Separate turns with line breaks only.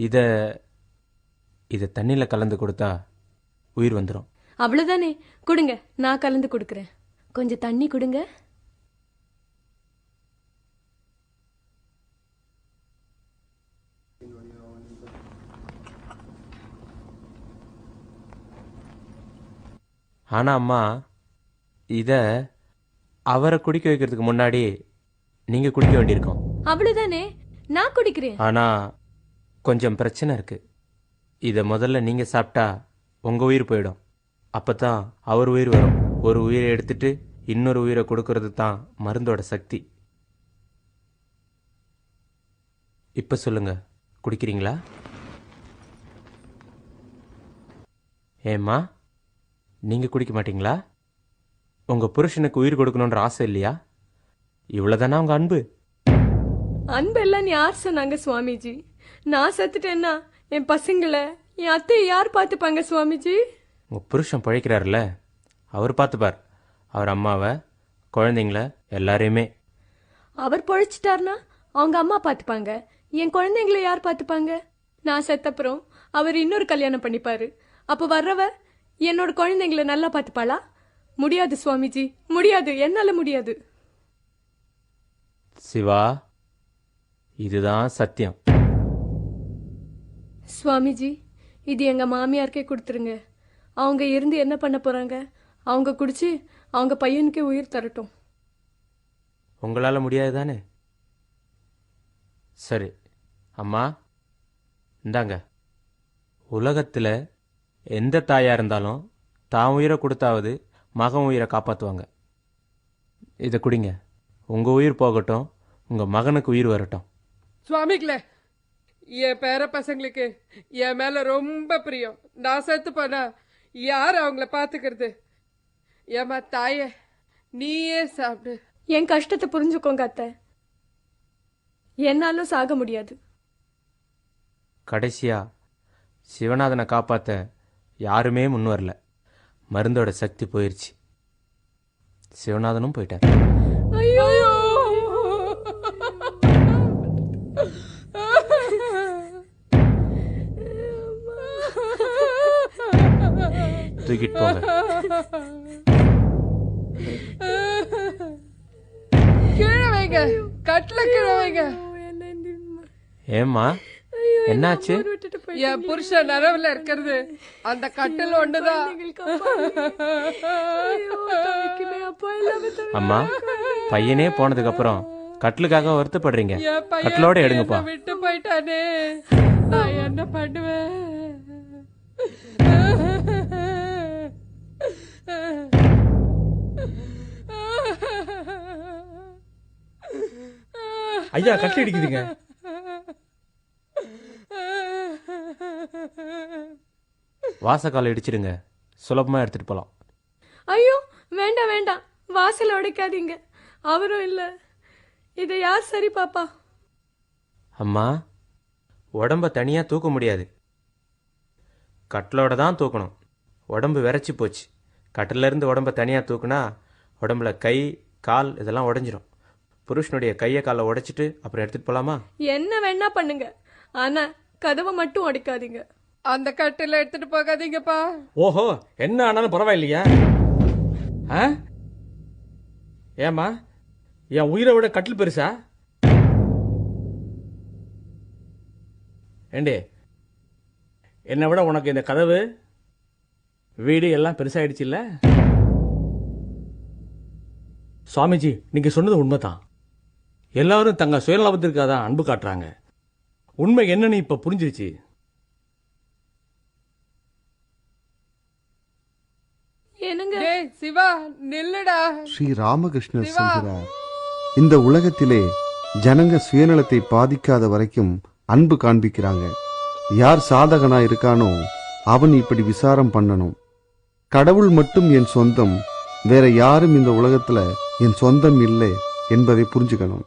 இதை இதை தண்ணியில் கலந்து கொடுத்தா உயிர் வந்துடும்.
அவ்வளவுதானே, கொடுங்க, நான் கலந்து கொடுக்கறேன். கொஞ்சம் தண்ணி கொடுங்க.
ஆனா அம்மா, இதை அவரை குடிக்க வைக்கிறதுக்கு முன்னாடி நீங்க குடிக்க வேண்டியிருக்கோம்.
அவ்வளவுதானே, நான் குடிக்கிறேன்.
ஆனா கொஞ்சம் பிரச்சனை இருக்கு. இதை முதல்ல நீங்க சாப்பிட்டா உங்க உயிர் போயிடும். அப்பதான் அவர் உயிர் வரும். ஒரு உயிரை எடுத்துட்டு இன்னொரு உயிரை கொடுக்கறது தான் மருந்தோட சக்தி. இப்ப சொல்லுங்க, குடிக்கிறீங்களா? ஏம்மா, நீங்க குடிக்க மாட்டீங்களா? உங்க புருஷனுக்கு உயிர் கொடுக்கணுன்ற ஆசை இல்லையா? இவ்வளவுதானா உங்க அன்பு?
அன்பு எல்லாம் யார் சொன்னாங்க சுவாமிஜி? நான் செத்துட்டேன்னா என் பசங்களை, என் அத்தையை யார் பார்த்துப்பாங்க சுவாமிஜி?
உங்க புருஷன் பழைக்கிறாருல, அவர் பார்த்துப்பார். அவர் அம்மாவை, குழந்தைங்கள, எல்லாரையுமே.
அவர் பொழைச்சிட்டார்னா அவங்க அம்மா பார்த்துப்பாங்க. என் குழந்தைங்களை யார் பார்த்துப்பாங்க? நான் செத்தப்புறம் அவர் இன்னொரு கல்யாணம் பண்ணிப்பாரு. அப்போ வர்றவ என்னோட குழந்தைங்களை நல்லா பார்த்துப்பாளா? முடியாது சுவாமிஜி, முடியாது, என்னால முடியாது.
சிவா, இதுதான் சத்தியம்.
சுவாமிஜி, இது எங்க மாமியாருக்கே கொடுத்துருங்க. அவங்க இருந்து என்ன பண்ண போறாங்க? அவங்க குடிச்சு அவங்க பையனுக்கே உயிர் தரட்டும்.
உங்களால முடியாது தானே? சரி அம்மா, இந்தாங்க. உலகத்தில் எந்த தாயா இருந்தாலும் தான் உயிரை கொடுத்தாவது மகன் உயிரை காப்பாற்றுவாங்க. இதை குடிங்க. உங்க உயிர் போகட்டும், உங்க மகனுக்கு உயிர் வரட்டும்.
சுவாமிகளே, என் பேர பசங்களுக்கு என் மேல ரொம்ப பிரியம். நான் செத்து போனா யார் அவங்கள பாத்துக்கிறது? ஏமா தாயே, நீயே சாப்பிடு.
என் கஷ்டத்தை புரிஞ்சுக்கோங்க அத்தை. என்னாலும் சாக முடியாது.
கடைசியா சிவநாதனை காப்பாற்ற யாருமே முன் வரல. மருந்தோட சக்தி போயிருச்சு. சிவநாதனும் போயிட்டார்.
ஐயோ,
தூக்கிட்டு போங்க.
கீழே வைங்க, கட்டில கீழே வைங்க.
ஏம்மா, என்னாச்சு?
என் புருஷன் நரவுல இருக்கிறது அந்த கட்டில் ஒண்ணுதான்.
அம்மா, பையனே போனதுக்கு அப்புறம் கட்டிலுக்காக வருத்தப்படுறீங்க. கட்டிலோட எடுங்கப்பா.
விட்டு போயிட்டானே, நான் என்ன பண்ணுவேன்?
ஐயா, கட்டில் அடிக்குதுங்க.
வாசக்கால இடிச்சிடுங்க, சுலபமா எடுத்துட்டு போலாம்.
ஐயோ, வேண்டாம் வேண்டாம், வாசல் உடைக்காதீங்க. அவரும் இல்ல, இதை யார் சரி பாப்பா?
அம்மா, உடம்ப தனியா தூக்க முடியாது. கட்டிலோட தான் தூக்கணும். உடம்பு விரைச்சி போச்சு. கட்டில இருந்து உடம்ப தனியா தூக்குனா உடம்புல கை கால் இதெல்லாம் உடைஞ்சிரும். புருஷனுடைய கையை காலை உடைச்சிட்டு அப்புறம் எடுத்துட்டு போலாமா?
என்ன வேணா பண்ணுங்க, ஆனா கதவை மட்டும் உடைக்காதீங்க.
அந்த கட்டில எடுத்துட்டு போகாதீங்கப்பா.
ஓஹோ, என்ன ஆனாலும் பரவாயில்லையா? ஏமா, என் உயிரை விட கட்டில் பெருசா? ஏண்டே, என்னை விட உனக்கு இந்த கதவு வீடு எல்லாம் பெருசாயிடுச்சு இல்ல? சுவாமிஜி, நீங்க சொன்னது உண்மைதான். எல்லாரும் தங்க சுயநலத்திற்காக தான் அன்பு காட்டுறாங்க. உண்மை என்னன்னு இப்ப புரிஞ்சிருச்சு.
சிவா, நில்லுடா.
ஸ்ரீ ராமகிருஷ்ணர் சொல்கிறார், இந்த உலகத்திலே ஜனங்க சுயநலத்தை பாதிக்காத வரைக்கும் அன்பு காண்பிக்கிறாங்க. யார் சாதகனா இருக்கானோ அவன் இப்படி விசாரம் பண்ணணும். கடவுள் மட்டும் என் சொந்தம், வேற யாரும் இந்த உலகத்துல என் சொந்தம் இல்லை என்பதை புரிஞ்சுக்கணும்.